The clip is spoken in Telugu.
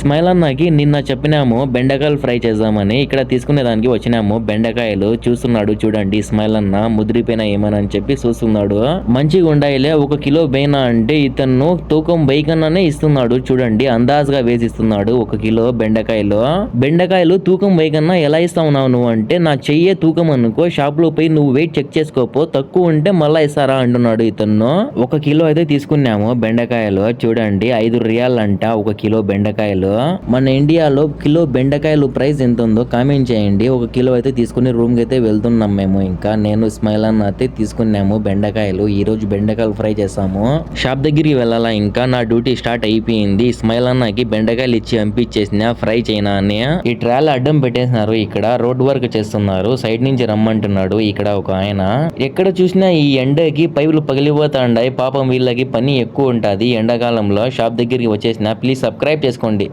స్మైల్ అన్నకి నిన్న చెప్పినాము బెండకాయలు ఫ్రై చేద్దామని. ఇక్కడ తీసుకునే దానికి వచ్చినాము. బెండకాయలు చూస్తున్నాడు చూడండి. స్మైల్ అన్న ముదిరిపోయినా ఏమని చెప్పి చూస్తున్నాడు. మంచిగా ఉండాయిలే 1 కిలో బైనా అంటే ఇతను తూకం బైకన్నానే ఇస్తున్నాడు చూడండి. అందాజుగా వేసిస్తున్నాడు 1 కిలో బెండకాయలు తూకం బైకన్నా ఎలా ఇస్తావున్నావు నువ్వు అంటే, నా చెయ్యే తూకం అనుకో, షాప్ లో పోయి నువ్వు వెయిట్ చెక్ చేసుకోపో, తక్కువ ఉంటే మళ్ళా ఇస్తారా అంటున్నాడు ఇతను. 1 కిలో అయితే తీసుకున్నాము బెండకాయలు చూడండి. 5 రియాల్ అంట 1 కిలో బెండకాయలు. మన ఇండియాలో కిలో బెండకాయలు ప్రైస్ ఎంత ఉందో కామెంట్ చేయండి. 1 కిలో అయితే తీసుకుని రూమ్ కి అయితే వెళ్తున్నాం మేము. ఇంకా నేను స్మైల్ అన్న అయితే తీసుకున్నాము బెండకాయలు. ఈ రోజు బెండకాయలు ఫ్రై చేసాము. షాప్ దగ్గరికి వెళ్ళాలా, ఇంకా నా డ్యూటీ స్టార్ట్ అయిపోయింది. స్మైల్ అన్నకి బెండకాయలు ఇచ్చి పంపించేసిన ఫ్రై చేయనా అని. ఈ ట్రాల్ అడ్డం పెట్టేసినారు. ఇక్కడ రోడ్ వర్క్ చేస్తున్నారు. సైడ్ నుంచి రమ్మంటున్నాడు ఇక్కడ ఒక ఆయన. ఎక్కడ చూసినా ఈ ఎండకి పైపులు పగిలిపోతాండాయి. పాపం వీళ్ళకి పని ఎక్కువ ఉంటది ఎండాకాలంలో. షాప్ దగ్గరికి వచ్చేసిన. ప్లీజ్ సబ్స్క్రైబ్ చేసుకోండి.